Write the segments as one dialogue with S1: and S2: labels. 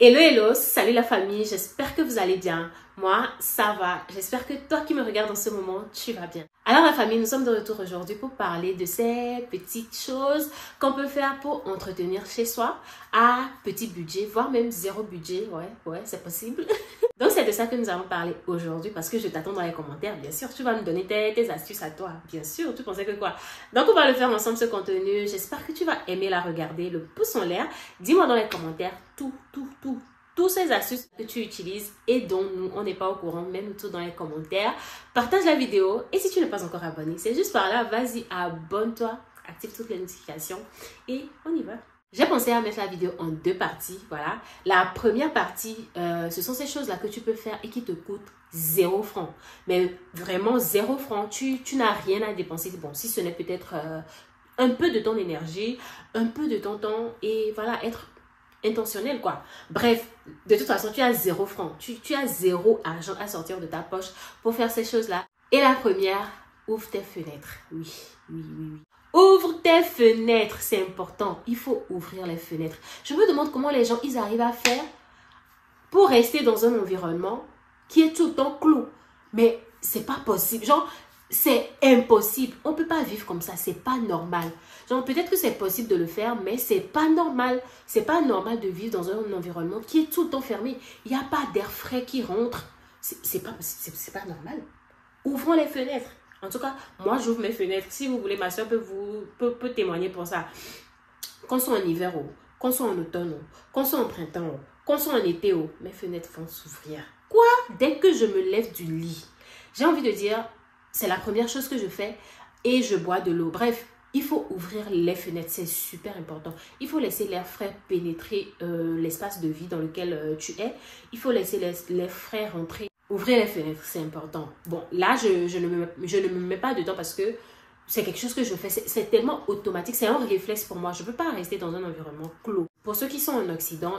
S1: Hello, hello, salut la famille, j'espère que vous allez bien. Moi, ça va. J'espère que toi qui me regardes en ce moment, tu vas bien. Alors la famille, nous sommes de retour aujourd'hui pour parler de ces petites choses qu'on peut faire pour entretenir chez soi à petit budget, voire même zéro budget. Ouais, c'est possible. Donc c'est de ça que nous allons parler aujourd'hui parce que je t'attends dans les commentaires. Bien sûr, tu vas me donner tes astuces à toi. Bien sûr, tu pensais que quoi? Donc on va le faire ensemble ce contenu. J'espère que tu vas aimer la regarder. Le pouce en l'air. Dis-moi dans les commentaires tous ces astuces que tu utilises et dont nous, on n'est pas au courant, mets-nous tout dans les commentaires. Partage la vidéo et si tu n'es pas encore abonné, c'est juste par là, vas-y, abonne-toi, active toutes les notifications et on y va. J'ai pensé à mettre la vidéo en deux parties, voilà. La première partie, ce sont ces choses-là que tu peux faire et qui te coûtent 0 francs. Mais vraiment 0 francs, tu n'as rien à dépenser. Bon, si ce n'est peut-être un peu de ton énergie, un peu de ton temps et voilà, être intentionnel quoi. Bref, de toute façon, tu as 0 francs. Tu as 0 argent à sortir de ta poche pour faire ces choses-là. Et la première, ouvre tes fenêtres. Oui. Ouvre tes fenêtres, c'est important. Il faut ouvrir les fenêtres. Je me demande comment les gens, ils arrivent à faire pour rester dans un environnement qui est tout le temps clos. Mais c'est pas possible. Genre, c'est impossible. On peut pas vivre comme ça. C'est pas normal. Genre, peut-être que c'est possible de le faire, mais c'est pas normal. C'est pas normal de vivre dans un environnement qui est tout le temps fermé. Il n'y a pas d'air frais qui rentre. C'est pas normal. Ouvrons les fenêtres. En tout cas, moi, j'ouvre mes fenêtres. Si vous voulez, ma soeur peut témoigner pour ça. Qu'on soit en hiver, qu'on soit en automne, qu'on soit en printemps, qu'on soit en été, mes fenêtres vont s'ouvrir. Quoi? Dès que je me lève du lit, j'ai envie de dire, c'est la première chose que je fais et je bois de l'eau. Bref, il faut ouvrir les fenêtres, c'est super important. Il faut laisser l'air frais pénétrer l'espace de vie dans lequel tu es. Il faut laisser l'air frais rentrer. Ouvrir les fenêtres, c'est important. Bon, là, je ne me mets pas dedans parce que c'est quelque chose que je fais. C'est tellement automatique, c'est un réflexe pour moi. Je ne peux pas rester dans un environnement clos. Pour ceux qui sont en Occident,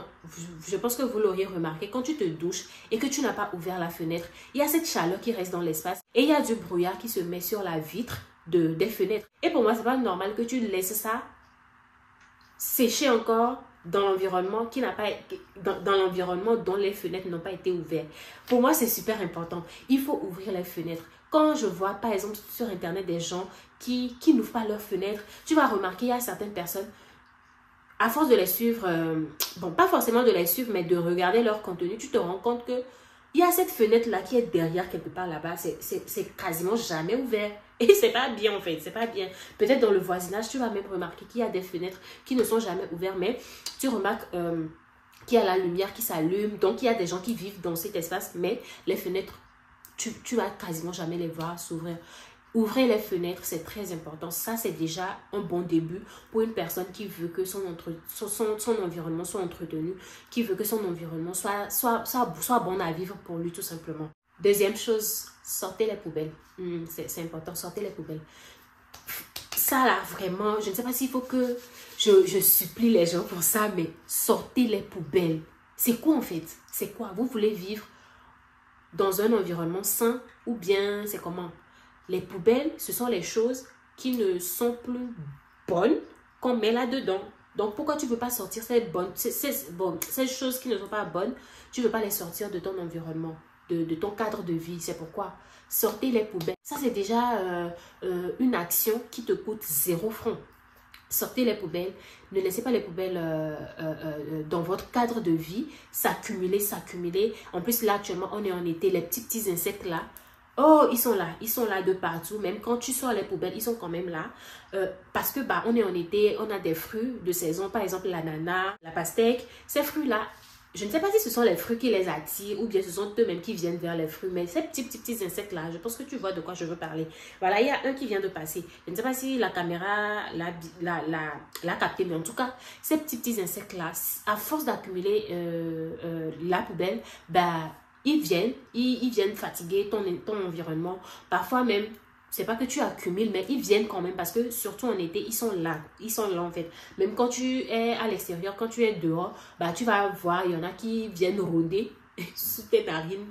S1: je pense que vous l'auriez remarqué, quand tu te douches et que tu n'as pas ouvert la fenêtre, il y a cette chaleur qui reste dans l'espace et il y a du brouillard qui se met sur la vitre des fenêtres. Et pour moi, c'est pas normal que tu laisses ça sécher encore dans l'environnement qui n'a pas dans l'environnement dont les fenêtres n'ont pas été ouvertes. Pour moi, c'est super important. Il faut ouvrir les fenêtres. Quand je vois, par exemple, sur Internet, des gens qui n'ouvrent pas leurs fenêtres, tu vas remarquer, il y a certaines personnes, à force de les suivre, bon, pas forcément de les suivre, mais de regarder leur contenu, tu te rends compte que il y a cette fenêtre-là qui est derrière quelque part là-bas. C'est quasiment jamais ouvert. Et c'est pas bien en fait, c'est pas bien. Peut-être dans le voisinage, tu vas même remarquer qu'il y a des fenêtres qui ne sont jamais ouvertes, mais tu remarques qu'il y a la lumière qui s'allume. Donc, il y a des gens qui vivent dans cet espace, mais les fenêtres, tu vas quasiment jamais les voir s'ouvrir. Ouvrir les fenêtres, c'est très important. Ça, c'est déjà un bon début pour une personne qui veut que son environnement soit entretenu, qui veut que son environnement soit bon à vivre pour lui, tout simplement. Deuxième chose, sortez les poubelles. C'est important, sortez les poubelles. Ça, là, vraiment, je ne sais pas s'il faut que je supplie les gens pour ça, mais sortez les poubelles. C'est quoi, en fait? C'est quoi? Vous voulez vivre dans un environnement sain ou bien c'est comment? Les poubelles, ce sont les choses qui ne sont plus bonnes qu'on met là-dedans. Donc, pourquoi tu ne veux pas sortir ces choses qui ne sont pas bonnes, tu ne veux pas les sortir de ton environnement, de ton cadre de vie. C'est pourquoi sortez les poubelles. Ça, c'est déjà une action qui te coûte 0 francs. Sortez les poubelles. Ne laissez pas les poubelles dans votre cadre de vie s'accumuler. En plus, là, actuellement, on est en été. Les petits insectes là, oh, ils sont là de partout. Même quand tu sors les poubelles, ils sont quand même là. Parce que bah, on est en été, on a des fruits de saison, par exemple l'ananas, la pastèque. Ces fruits-là, je ne sais pas si ce sont les fruits qui les attirent ou bien ce sont eux-mêmes qui viennent vers les fruits. Mais ces petits insectes-là, je pense que tu vois de quoi je veux parler. Voilà, il y a un qui vient de passer. Je ne sais pas si la caméra l'a capté, mais en tout cas, ces petits insectes-là, à force d'accumuler la poubelle, bah, ils viennent fatiguer ton environnement. Parfois même, c'est pas que tu accumules, mais ils viennent quand même parce que surtout en été, ils sont là en fait. Même quand tu es à l'extérieur, quand tu es dehors, bah, tu vas voir, il y en a qui viennent rôder sous tes narines,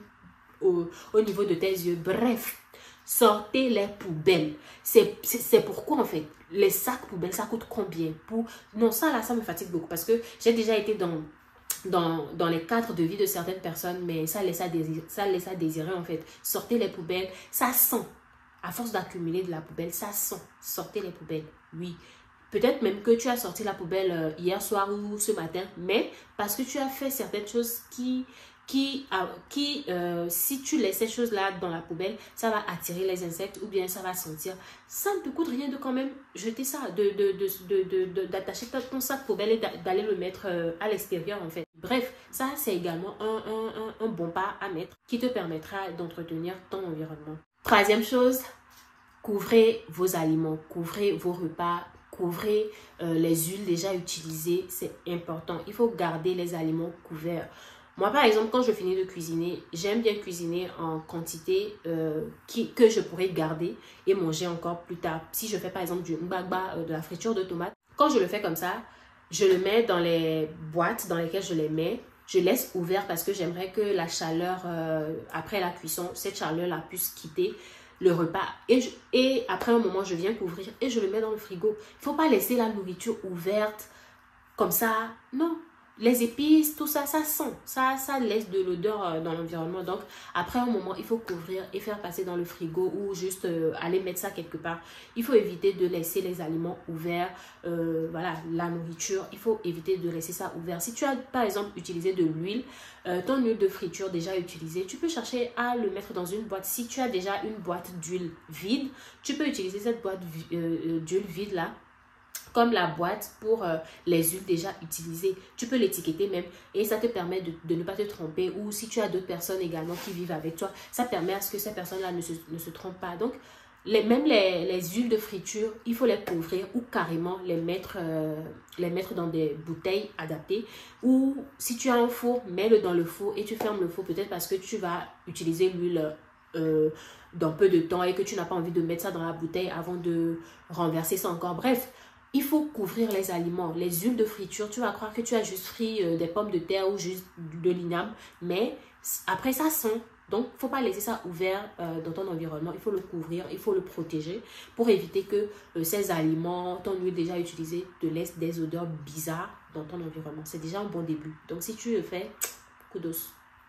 S1: au niveau de tes yeux. Bref, sortez les poubelles. C'est pourquoi en fait, les sacs poubelles, ça coûte combien? Non, ça là, ça me fatigue beaucoup parce que j'ai déjà été dans dans les cadres de vie de certaines personnes, mais ça laisse à désirer en fait. Sortez les poubelles, ça sent. À force d'accumuler de la poubelle, ça sent. Sortez les poubelles, oui. Peut-être même que tu as sorti la poubelle hier soir ou ce matin, mais parce que tu as fait certaines choses si tu laisses ces choses-là dans la poubelle, ça va attirer les insectes ou bien ça va sentir. Ça ne te coûte rien de quand même jeter ça, d'attacher ton sac poubelle et d'aller le mettre à l'extérieur en fait. Bref, ça c'est également un bon pas à mettre qui te permettra d'entretenir ton environnement. Troisième chose, couvrez vos aliments, couvrez vos repas, couvrez les huiles déjà utilisées, c'est important. Il faut garder les aliments couverts. Moi, par exemple, quand je finis de cuisiner, j'aime bien cuisiner en quantité que je pourrais garder et manger encore plus tard. Si je fais par exemple du mbagba, de la friture de tomates, quand je le fais comme ça, je le mets dans les boîtes dans lesquelles je les mets. Je laisse ouvert parce que j'aimerais que la chaleur, après la cuisson, cette chaleur-là puisse quitter le repas. Et après un moment, je viens couvrir et je le mets dans le frigo. Il ne faut pas laisser la nourriture ouverte comme ça. Non. Les épices, tout ça, ça sent. Ça laisse de l'odeur dans l'environnement. Donc, après un moment, il faut couvrir et faire passer dans le frigo ou juste aller mettre ça quelque part. Il faut éviter de laisser les aliments ouverts. Voilà, la nourriture, il faut éviter de laisser ça ouvert. Si tu as, par exemple, utilisé de l'huile, ton huile de friture déjà utilisée, tu peux chercher à le mettre dans une boîte. Si tu as déjà une boîte d'huile vide, tu peux utiliser cette boîte d'huile vide là comme la boîte pour les huiles déjà utilisées. Tu peux l'étiqueter même et ça te permet de ne pas te tromper. Ou si tu as d'autres personnes également qui vivent avec toi, ça permet à ce que ces personnes-là ne se trompent pas. Donc, même les huiles de friture, il faut les couvrir ou carrément les mettre dans des bouteilles adaptées. Ou si tu as un four, mets-le dans le four et tu fermes le four peut-être parce que tu vas utiliser l'huile dans peu de temps et que tu n'as pas envie de mettre ça dans la bouteille avant de renverser ça encore. Bref, il faut couvrir les aliments. Les huiles de friture, tu vas croire que tu as juste frit des pommes de terre ou juste de l'igname. Mais après, ça sent. Donc, il ne faut pas laisser ça ouvert dans ton environnement. Il faut le couvrir, il faut le protéger pour éviter que ces aliments, ton huile déjà utilisée, te laisse des odeurs bizarres dans ton environnement. C'est déjà un bon début. Donc, si tu le fais, kudos,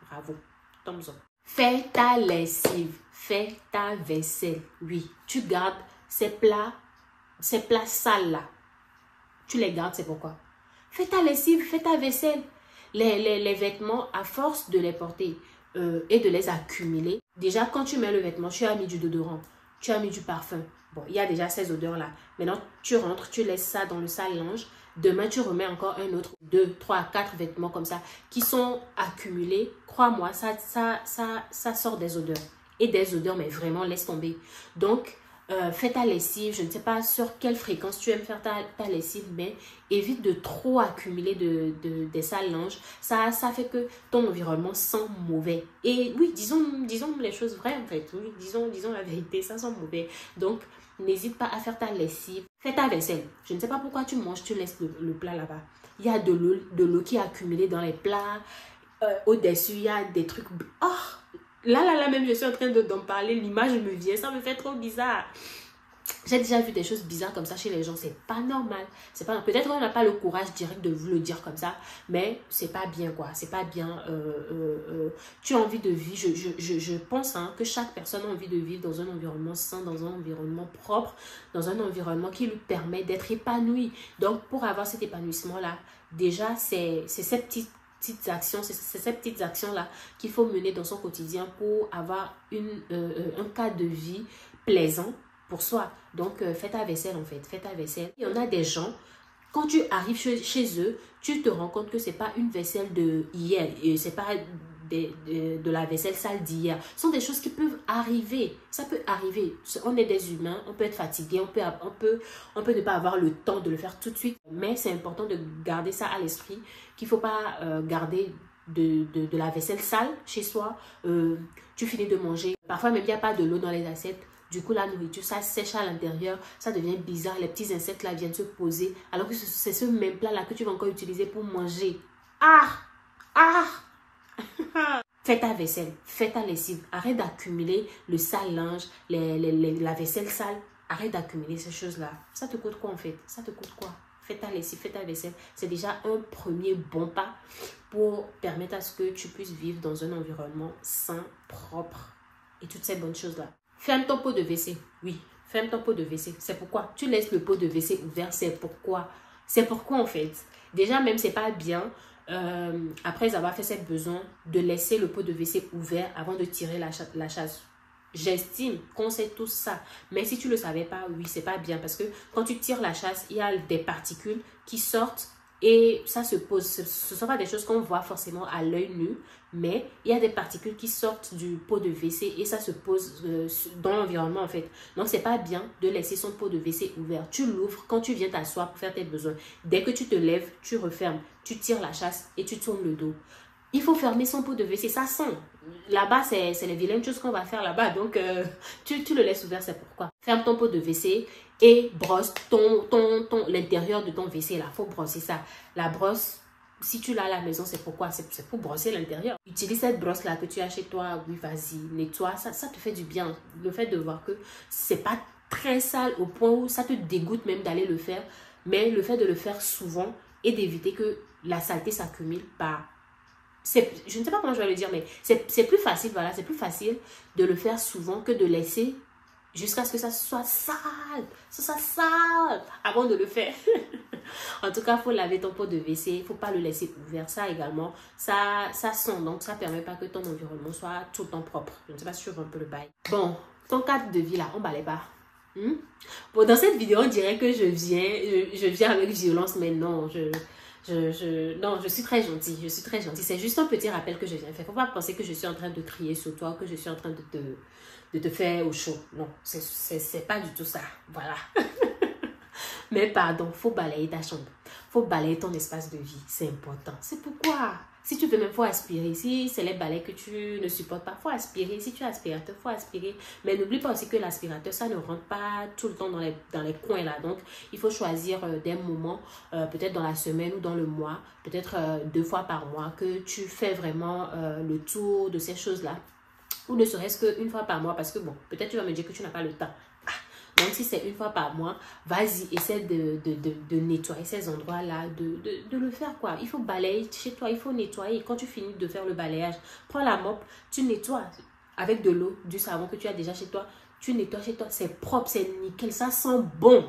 S1: bravo, thumbs up. Fais ta lessive, fais ta vaisselle. Oui, tu gardes ces plats sales là. Tu les gardes, c'est pourquoi. Fais ta lessive, fais ta vaisselle. Les vêtements, à force de les porter et de les accumuler, déjà quand tu mets le vêtement, tu as mis du déodorant, tu as mis du parfum. Bon, il y a déjà ces odeurs-là. Maintenant, tu rentres, tu laisses ça dans le sale-linge. Demain, tu remets encore un autre, 2, 3, 4 vêtements comme ça qui sont accumulés. Crois-moi, ça sort des odeurs. Et des odeurs, mais vraiment, laisse tomber. Donc, fais ta lessive, je ne sais pas sur quelle fréquence tu aimes faire ta lessive, mais évite de trop accumuler des sales linges. Ça fait que ton environnement sent mauvais. Et oui, disons les choses vraies en fait. Oui, disons la vérité, ça sent mauvais. Donc, n'hésite pas à faire ta lessive. Fais ta vaisselle. Je ne sais pas pourquoi tu manges, tu laisses le plat là-bas. Il y a de l'eau qui est accumulée dans les plats. Au-dessus, il y a des trucs... Oh! Là, même je suis en train d'en parler, l'image me vient, ça me fait trop bizarre. J'ai déjà vu des choses bizarres comme ça chez les gens, c'est pas normal. Peut-être qu'on n'a pas le courage direct de vous le dire comme ça, mais c'est pas bien quoi, c'est pas bien. Tu as envie de vivre, je pense que chaque personne a envie de vivre dans un environnement sain, dans un environnement propre, dans un environnement qui lui permet d'être épanoui. Donc pour avoir cet épanouissement-là, déjà c'est ces petites actions, c'est ces petites actions-là qu'il faut mener dans son quotidien pour avoir un cadre de vie plaisant pour soi. Donc, fais ta vaisselle en fait, fais ta vaisselle. Il y en a des gens, quand tu arrives chez eux, tu te rends compte que c'est pas une vaisselle de hier, c'est pas de la vaisselle sale d'hier. Ce sont des choses qui peuvent arriver. Ça peut arriver. On est des humains, on peut être fatigué, on peut ne pas avoir le temps de le faire tout de suite. Mais c'est important de garder ça à l'esprit, qu'il ne faut pas garder de la vaisselle sale chez soi. Tu finis de manger. Parfois même, il n'y a pas de l'eau dans les assiettes. Du coup, la nourriture, ça sèche à l'intérieur, ça devient bizarre. Les petits insectes là viennent se poser. Alors que c'est ce même plat là que tu vas encore utiliser pour manger. Fais ta vaisselle, fais ta lessive. Arrête d'accumuler le sale linge, la vaisselle sale. Arrête d'accumuler ces choses-là. Ça te coûte quoi en fait? Ça te coûte quoi? fais ta lessive, fais ta vaisselle. C'est déjà un premier bon pas pour permettre à ce que tu puisses vivre dans un environnement sain, propre et toutes ces bonnes choses-là. Ferme ton pot de WC. Oui, ferme ton pot de WC. C'est pourquoi tu laisses le pot de WC ouvert. C'est pourquoi. C'est pourquoi en fait. Déjà même, c'est pas bien. Après avoir fait ses besoins, de laisser le pot de WC ouvert avant de tirer la chasse. J'estime qu'on sait tout ça. Mais si tu ne le savais pas, oui, c'est pas bien. Parce que quand tu tires la chasse, il y a des particules qui sortent et ça se pose. Ce ne sont pas des choses qu'on voit forcément à l'œil nu, mais il y a des particules qui sortent du pot de WC et ça se pose dans l'environnement en fait. Donc, c'est pas bien de laisser son pot de WC ouvert. Tu l'ouvres quand tu viens t'asseoir pour faire tes besoins. Dès que tu te lèves, tu refermes, tu tires la chasse et tu tournes le dos. Il faut fermer son pot de WC, ça sent. Là-bas, c'est les vilaines choses qu'on va faire là-bas. Donc, tu le laisses ouvert, c'est pourquoi. Ferme ton pot de WC et brosse l'intérieur de ton WC. Là, il faut brosser ça. La brosse, si tu l'as à la maison, c'est pourquoi? C'est pour brosser l'intérieur. Utilise cette brosse-là que tu as chez toi. Oui, vas-y, nettoie. Ça te fait du bien. Le fait de voir que c'est pas très sale au point où ça te dégoûte même d'aller le faire. Mais le fait de le faire souvent et d'éviter que la saleté s'accumule par... je ne sais pas comment je vais le dire, mais c'est plus facile, voilà, c'est plus facile de le faire souvent que de laisser jusqu'à ce que ça soit sale, avant de le faire. En tout cas, il faut laver ton pot de WC, il ne faut pas le laisser ouvert. Ça également, ça sent, donc ça ne permet pas que ton environnement soit tout le temps propre. Je ne sais pas si tu vois un peu le bail. Bon, ton cadre de vie là, on balaye pas. Bon, dans cette vidéo, on dirait que je viens avec violence, mais non, non, je suis très gentille, C'est juste un petit rappel que je viens faire. Faut pas penser que je suis en train de crier sur toi, que je suis en train de te faire au chaud. Non, c'est pas du tout ça. Voilà. Mais pardon, faut balayer ta chambre. Faut balayer ton espace de vie. C'est important. C'est pourquoi. Si tu veux même, faut aspirer. Si c'est les balais que tu ne supportes pas, faut aspirer. Si tu as aspirateur, faut aspirer. Mais n'oublie pas aussi que l'aspirateur, ça ne rentre pas tout le temps dans les coins là. Donc, il faut choisir des moments, peut-être dans la semaine ou dans le mois, peut-être 2 fois par mois, que tu fais vraiment le tour de ces choses-là. Ou ne serait-ce qu'une fois par mois, parce que bon, peut-être tu vas me dire que tu n'as pas le temps. Donc, si c'est 1 fois par mois, vas-y, essaie de nettoyer ces endroits-là, de le faire, quoi. Il faut balayer chez toi, il faut nettoyer. Quand tu finis de faire le balayage, prends la mop, tu nettoies avec de l'eau, du savon que tu as déjà chez toi. Tu nettoies chez toi, c'est propre, c'est nickel, ça sent bon.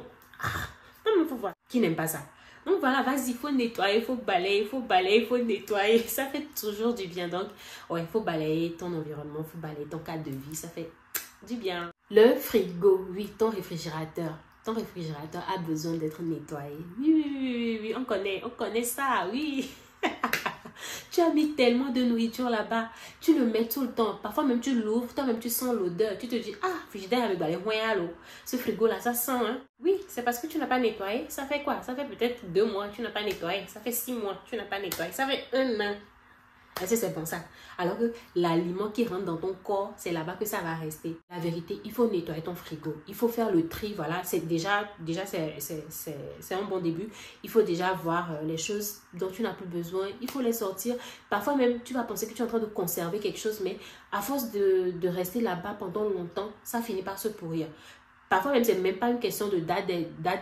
S1: Non, mais il faut voir. Qui n'aime pas ça? Donc, voilà, vas-y, il faut nettoyer, il faut balayer, il faut nettoyer. Ça fait toujours du bien. Donc, ouais, il faut balayer ton environnement, il faut balayer ton cadre de vie. Ça fait du bien. Le frigo, oui, ton réfrigérateur. Ton réfrigérateur a besoin d'être nettoyé. Oui, on connaît ça, oui. Tu as mis tellement de nourriture là-bas. Tu le mets tout le temps. Parfois même tu l'ouvres, toi-même tu sens l'odeur. Tu te dis, ah, frigidaire avec les moyens à l'eau. Ce frigo-là, ça sent, hein. Oui, c'est parce que tu n'as pas nettoyé. Ça fait quoi? Ça fait peut-être 2 mois, tu n'as pas nettoyé. Ça fait 6 mois, tu n'as pas nettoyé. Ça fait 1 an. Est-ce que c'est bon ça? Alors que l'aliment qui rentre dans ton corps, c'est là-bas que ça va rester. La vérité, il faut nettoyer ton frigo. Il faut faire le tri, voilà. C'est déjà c'est un bon début. Il faut déjà voir les choses dont tu n'as plus besoin. Il faut les sortir. Parfois même, tu vas penser que tu es en train de conserver quelque chose, mais à force de rester là-bas pendant longtemps, ça finit par se pourrir. Parfois même, c'est même pas une question de date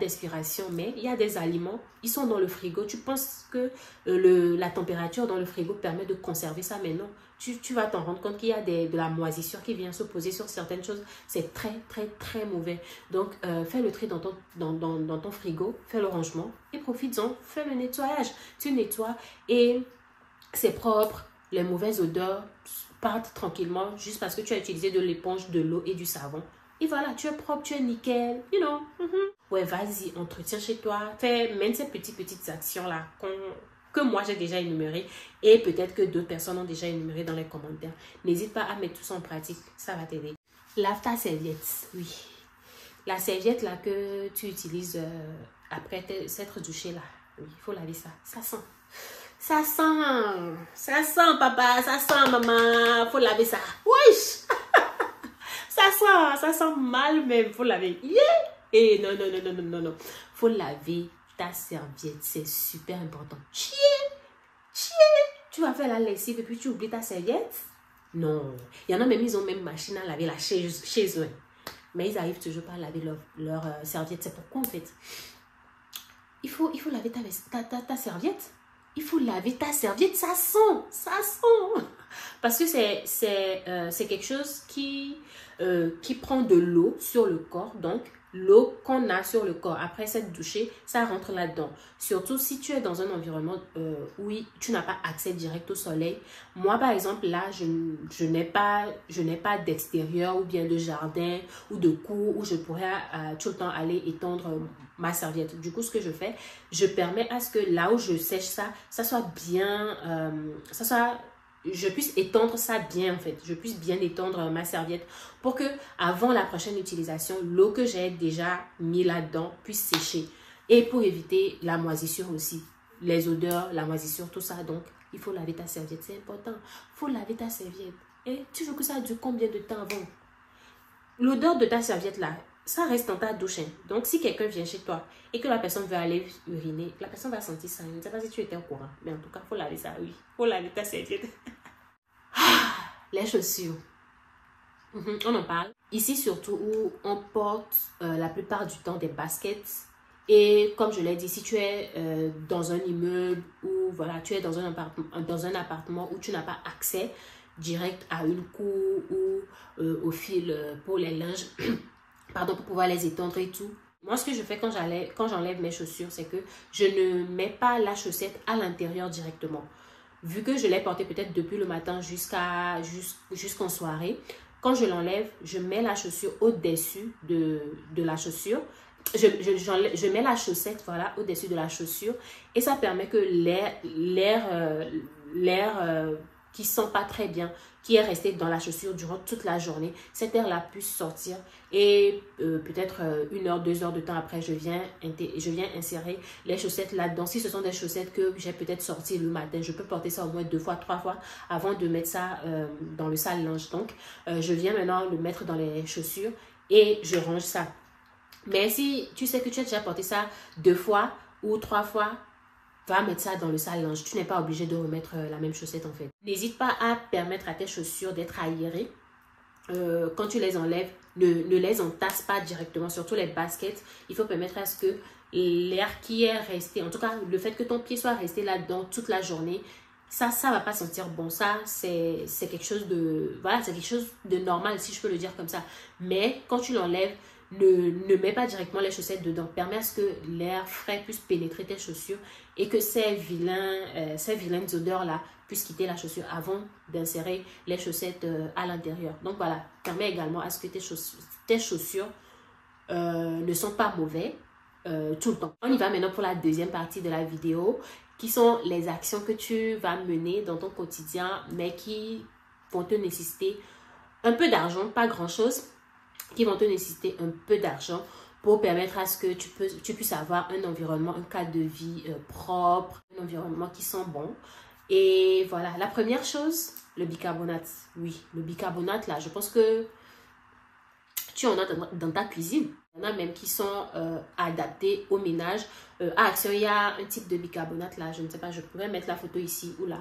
S1: d'expiration, mais il y a des aliments, ils sont dans le frigo. Tu penses que la température dans le frigo permet de conserver ça, mais non. Tu vas t'en rendre compte qu'il y a de la moisissure qui vient se poser sur certaines choses. C'est très, très, très mauvais. Donc, fais le tri dans ton frigo, fais le rangement et profites-en. Fais le nettoyage. Tu nettoies et c'est propre. Les mauvaises odeurs partent tranquillement juste parce que tu as utilisé de l'éponge, de l'eau et du savon. Et voilà, tu es propre, tu es nickel, you know. Ouais, vas-y, entretiens chez toi. Mène ces petites actions-là que moi j'ai déjà énumérées et peut-être que d'autres personnes ont déjà énumérées dans les commentaires. N'hésite pas à mettre tout ça en pratique, ça va t'aider. Lave ta serviette, oui. La serviette là que tu utilises après s'être douché là, oui, il faut laver ça. Ça sent. Ça sent papa, ça sent maman, faut laver ça. Wesh! Ça sent mal même, faut laver. Yeah! Et non. Faut laver ta serviette, c'est super important. Tu vas faire la lessive et puis tu oublies ta serviette? Non. Il y en a même, ils ont même machine à laver là chez eux. Mais ils arrivent toujours pas à laver leur serviette. C'est pourquoi en fait, il faut laver ta serviette. Il faut laver ta serviette, ça sent, ça sent. Parce que c'est quelque chose qui prend de l'eau sur le corps. Donc, l'eau qu'on a sur le corps après s'être douché, ça rentre là-dedans. Surtout si tu es dans un environnement où tu n'as pas accès direct au soleil. Moi, par exemple, là, je n'ai pas d'extérieur ou bien de jardin ou de cour où je pourrais tout le temps aller étendre ma serviette. Du coup, ce que je fais, je permets à ce que là où je sèche ça soit bien, je puisse étendre ça bien en fait. Je puisse bien étendre ma serviette pour que avant la prochaine utilisation, l'eau que j'ai déjà mis là-dedans puisse sécher. Et pour éviter la moisissure aussi, les odeurs, la moisissure, tout ça. Donc, il faut laver ta serviette, c'est important. Il faut laver ta serviette. Et tu veux que ça dure combien de temps avant? L'odeur de ta serviette là, ça reste dans ta douche. Donc, si quelqu'un vient chez toi et que la personne veut aller uriner, la personne va sentir ça. Je ne sais pas si tu étais au courant, mais en tout cas, il faut laver ça, oui. Il faut laver ta serviette. Les chaussures. On en parle. Ici, surtout où on porte la plupart du temps des baskets. Et comme je l'ai dit, si tu es dans un immeuble ou voilà, tu es dans un appartement où tu n'as pas accès direct à une cour ou au fil pour les linges, pardon, pour pouvoir les étendre et tout. Moi, ce que je fais quand j'enlève mes chaussures, c'est que je ne mets pas la chaussette à l'intérieur directement. Vu que je l'ai portée peut-être depuis le matin jusqu'en soirée, quand je l'enlève, je mets la chaussure au-dessus de la chaussure. Je mets la chaussette voilà, au-dessus de la chaussure et ça permet que l'air qui ne sent pas très bien, qui est resté dans la chaussure durant toute la journée, cet air-là puisse sortir et peut-être 1 heure, 2 heures de temps après, je viens insérer les chaussettes là-dedans. Si ce sont des chaussettes que j'ai peut-être sorties le matin, je peux porter ça au moins 2 fois, 3 fois avant de mettre ça dans le sale-linge. Donc, je viens maintenant le mettre dans les chaussures et je range ça. Mais si tu sais que tu as déjà porté ça 2 fois ou 3 fois, va mettre ça dans le sale-linge. Tu n'es pas obligé de remettre la même chaussette en fait. N'hésite pas à permettre à tes chaussures d'être aérées. Quand tu les enlèves, ne les entasse pas directement. Surtout les baskets, il faut permettre à ce que l'air qui est resté, en tout cas le fait que ton pied soit resté là-dedans toute la journée, ça va pas sentir bon. Ça, c'est quelque chose de, voilà, c'est quelque chose de normal si je peux le dire comme ça. Mais quand tu l'enlèves, ne mets pas directement les chaussettes dedans. Permets à ce que l'air frais puisse pénétrer tes chaussures et que ces vilaines odeurs-là puissent quitter la chaussure avant d'insérer les chaussettes à l'intérieur. Donc voilà, permets également à ce que tes chaussures ne sont pas mauvais tout le temps. On y va maintenant pour la deuxième partie de la vidéo qui sont les actions que tu vas mener dans ton quotidien mais qui vont te nécessiter un peu d'argent, pas grand-chose, qui vont te nécessiter un peu d'argent pour permettre à ce que tu puisses avoir un environnement, un cadre de vie propre, un environnement qui sent bon. Et voilà, la première chose, le bicarbonate. Oui, le bicarbonate là, je pense que tu en as dans ta cuisine. Il y en a même qui sont adaptés au ménage. À Action, il y a un type de bicarbonate là, je ne sais pas, je pourrais mettre la photo ici ou là.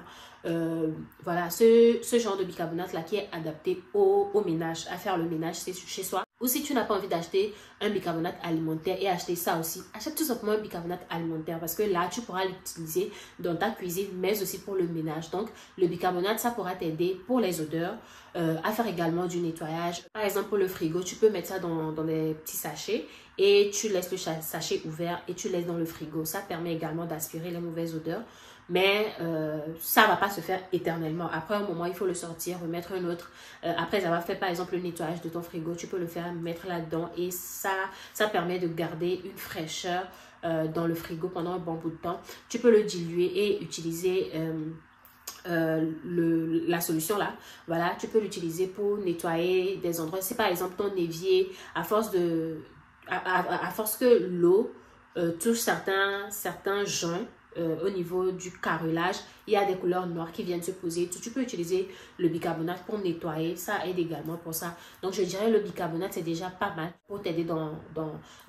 S1: Voilà, ce genre de bicarbonate là qui est adapté au ménage, à faire le ménage chez soi. Ou si tu n'as pas envie d'acheter un bicarbonate alimentaire et acheter ça aussi, achète tout simplement un bicarbonate alimentaire parce que là, tu pourras l'utiliser dans ta cuisine, mais aussi pour le ménage. Donc, le bicarbonate, ça pourra t'aider pour les odeurs, à faire également du nettoyage. Par exemple, pour le frigo, tu peux mettre ça dans des petits sachets et tu laisses le sachet ouvert et tu laisses dans le frigo. Ça permet également d'aspirer les mauvaises odeurs. Mais ça ne va pas se faire éternellement. Après un moment, il faut le sortir, remettre un autre. Après avoir fait par exemple le nettoyage de ton frigo, tu peux le faire, mettre là-dedans. Et ça permet de garder une fraîcheur dans le frigo pendant un bon bout de temps. Tu peux le diluer et utiliser la solution là. Voilà, tu peux l'utiliser pour nettoyer des endroits. Si par exemple ton évier, à force que l'eau touche certains joints, au niveau du carrelage, il y a des couleurs noires qui viennent se poser. Tu peux utiliser le bicarbonate pour nettoyer. Ça aide également pour ça. Donc, je dirais le bicarbonate, c'est déjà pas mal pour t'aider dans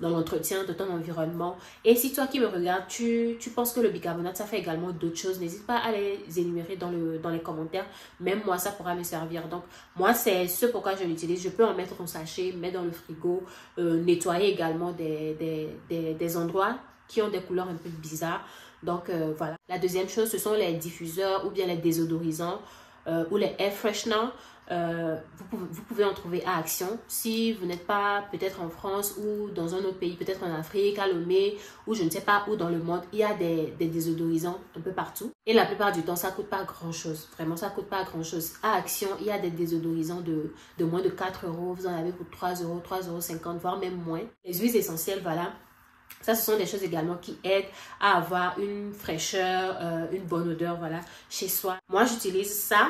S1: l'entretien de ton environnement. Et si toi qui me regardes, tu penses que le bicarbonate, ça fait également d'autres choses, n'hésite pas à les énumérer dans les commentaires. Même moi, ça pourra me servir. Donc, moi, c'est ce pourquoi je l'utilise. Je peux en mettre en sachet, mettre dans le frigo, nettoyer également des endroits qui ont des couleurs un peu bizarres. Donc voilà. La deuxième chose, ce sont les diffuseurs ou bien les désodorisants ou les air fresheners. Vous pouvez en trouver à Action. Si vous n'êtes pas peut-être en France ou dans un autre pays, peut-être en Afrique, à Lomé ou je ne sais pas où dans le monde, il y a des désodorisants un peu partout. Et la plupart du temps, ça ne coûte pas grand-chose. Vraiment, ça ne coûte pas grand-chose. À Action, il y a des désodorisants de moins de 4 euros. Vous en avez pour 3 euros, 3,50 €, voire même moins. Les huiles essentielles, voilà. Ça, ce sont des choses également qui aident à avoir une fraîcheur, une bonne odeur, voilà, chez soi. Moi, j'utilise ça.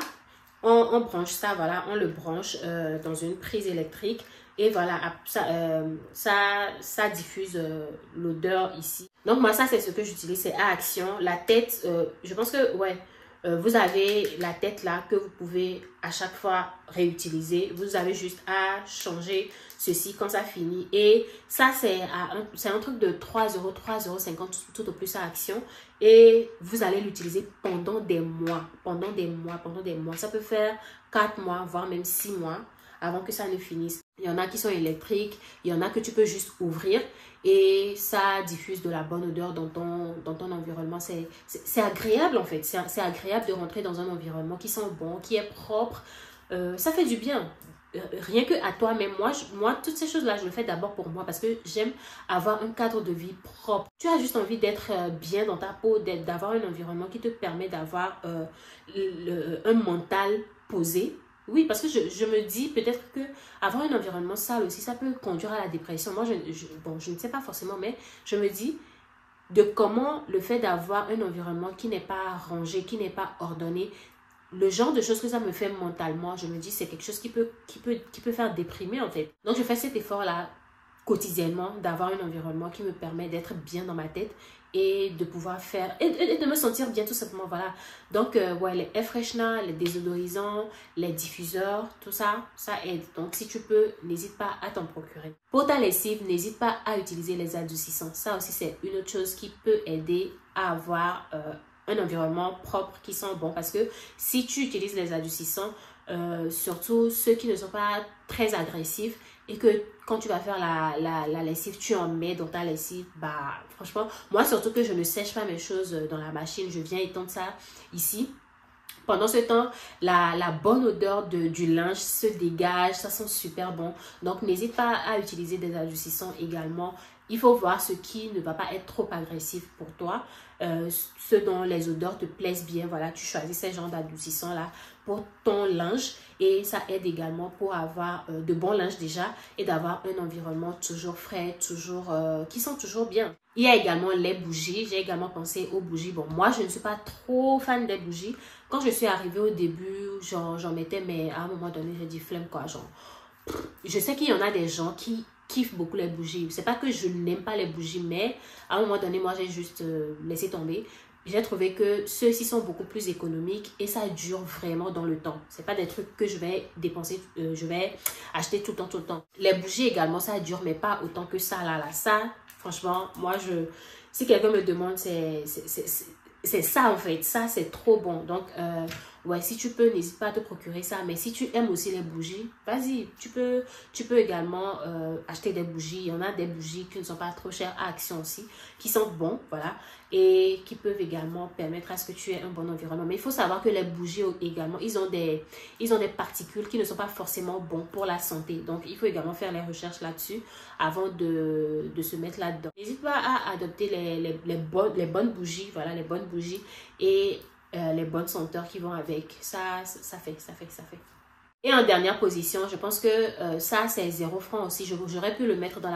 S1: On branche ça, voilà, on le branche dans une prise électrique. Et voilà, ça diffuse l'odeur ici. Donc, moi, ça, c'est ce que j'utilise, c'est à Action. La tête, je pense que, ouais, vous avez la tête là que vous pouvez à chaque fois réutiliser. Vous avez juste à changer ceci quand ça finit. Et ça, c'est un truc de 3 €, 3,50 € tout au plus à Action. Et vous allez l'utiliser pendant des mois. Pendant des mois. Ça peut faire 4 mois, voire même 6 mois avant que ça ne finisse. Il y en a qui sont électriques. Il y en a que tu peux juste ouvrir. Et ça diffuse de la bonne odeur dans ton environnement. C'est agréable en fait. C'est agréable de rentrer dans un environnement qui sent bon, qui est propre. Ça fait du bien. Rien que à toi, mais moi, toutes ces choses-là, je le fais d'abord pour moi parce que j'aime avoir un cadre de vie propre. Tu as juste envie d'être bien dans ta peau, d'avoir un environnement qui te permet d'avoir un mental posé. Oui, parce que je me dis peut-être que avoir un environnement sale aussi, ça peut conduire à la dépression. Moi, je ne sais pas forcément, mais je me dis de comment le fait d'avoir un environnement qui n'est pas rangé, qui n'est pas ordonné, le genre de choses que ça me fait mentalement, je me dis c'est quelque chose qui peut faire déprimer en fait. Donc, je fais cet effort-là quotidiennement d'avoir un environnement qui me permet d'être bien dans ma tête et de pouvoir faire et de me sentir bien tout simplement, voilà. Donc ouais, les air fresheners, les désodorisants, les diffuseurs, tout ça, ça aide. Donc si tu peux, n'hésite pas à t'en procurer. Pour ta lessive, n'hésite pas à utiliser les adoucissants. Ça aussi, c'est une autre chose qui peut aider à avoir un environnement propre qui sent bon, parce que si tu utilises les adoucissants, surtout ceux qui ne sont pas très agressifs, et que quand tu vas faire la lessive, tu en mets dans ta lessive, bah franchement, moi surtout que je ne sèche pas mes choses dans la machine, je viens étendre ça ici. Pendant ce temps, la bonne odeur du linge se dégage, ça sent super bon. Donc n'hésite pas à utiliser des adoucissants également. Il faut voir ce qui ne va pas être trop agressif pour toi, ce dont les odeurs te plaisent bien. Voilà, tu choisis ces genres d'adoucissants là pour ton linge et ça aide également pour avoir de bons linges déjà et d'avoir un environnement toujours frais, toujours qui sent toujours bien. Il y a également les bougies. J'ai également pensé aux bougies. Bon, moi, je ne suis pas trop fan des bougies. Quand je suis arrivée au début, j'en mettais, mais à un moment donné, j'ai dit flemme quoi. Genre, je sais qu'il y en a des gens qui kiffent beaucoup les bougies. C'est pas que je n'aime pas les bougies, mais à un moment donné, moi, j'ai juste laissé tomber. J'ai trouvé que ceux-ci sont beaucoup plus économiques et ça dure vraiment dans le temps. C'est pas des trucs que je vais dépenser, je vais acheter tout le temps. Les bougies également, ça dure, mais pas autant que ça, là. Ça, franchement, moi, si quelqu'un me demande, c'est ça en fait. Ça, c'est trop bon. Donc, ouais, si tu peux, n'hésite pas à te procurer ça. Mais si tu aimes aussi les bougies, vas-y. Tu peux également acheter des bougies. Il y en a des bougies qui ne sont pas trop chères à Action aussi, qui sentent bon, voilà. Et qui peuvent également permettre à ce que tu aies un bon environnement. Mais il faut savoir que les bougies également, ils ont des particules qui ne sont pas forcément bons pour la santé. Donc, il faut également faire les recherches là-dessus avant de se mettre là-dedans. N'hésite pas à adopter les bonnes bougies, voilà, les bonnes bougies et les bonnes senteurs qui vont avec. Ça fait. Et en dernière position, je pense que ça, c'est 0 francs aussi. J'aurais pu le mettre dans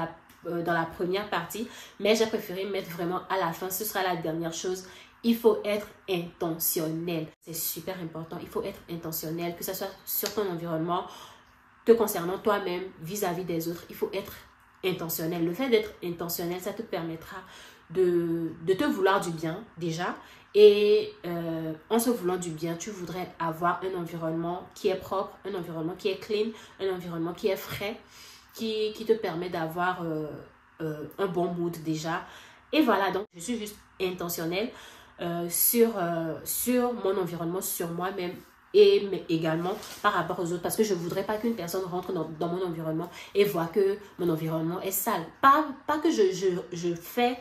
S1: la première partie, mais j'ai préféré mettre vraiment à la fin. Ce sera la dernière chose. Il faut être intentionnel. C'est super important. Il faut être intentionnel, que ce soit sur ton environnement, te concernant toi-même, vis-à-vis des autres. Il faut être intentionnel. Le fait d'être intentionnel, ça te permettra de te vouloir du bien déjà. Et en se voulant du bien, tu voudrais avoir un environnement qui est propre, un environnement qui est clean, un environnement qui est frais, qui te permet d'avoir un bon mood déjà. Et voilà, donc je suis juste intentionnelle sur mon environnement, sur moi-même et mais également par rapport aux autres, parce que je ne voudrais pas qu'une personne rentre dans mon environnement et voit que mon environnement est sale. Pas que je fais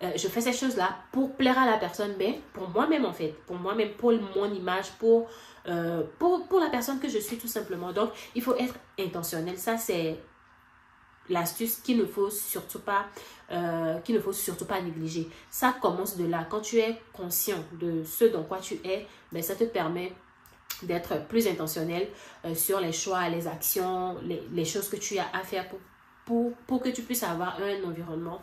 S1: je fais ces choses-là pour plaire à la personne, mais pour moi-même en fait, pour moi-même, pour mon image, pour la personne que je suis tout simplement. Donc, il faut être intentionnel. Ça, c'est l'astuce qu'il ne faut surtout pas négliger. Ça commence de là. Quand tu es conscient de ce dans quoi tu es, ben, ça te permet d'être plus intentionnel sur les choix, les actions, les choses que tu as à faire pour que tu puisses avoir un environnement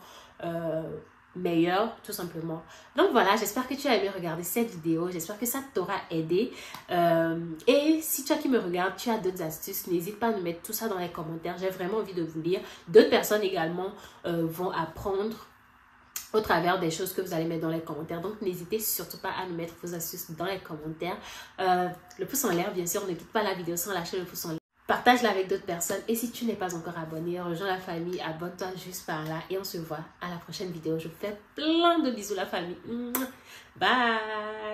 S1: meilleur, tout simplement. Donc voilà, j'espère que tu as aimé regarder cette vidéo. J'espère que ça t'aura aidé. Et si toi qui me regardes, tu as d'autres astuces, n'hésite pas à nous mettre tout ça dans les commentaires. J'ai vraiment envie de vous lire. D'autres personnes également vont apprendre au travers des choses que vous allez mettre dans les commentaires. Donc, n'hésitez surtout pas à nous mettre vos astuces dans les commentaires. Le pouce en l'air, bien sûr. Ne quitte pas la vidéo sans lâcher le pouce en l'air. Partage-la avec d'autres personnes. Et si tu n'es pas encore abonné, rejoins la famille. Abonne-toi juste par là. Et on se voit à la prochaine vidéo. Je vous fais plein de bisous la famille. Bye!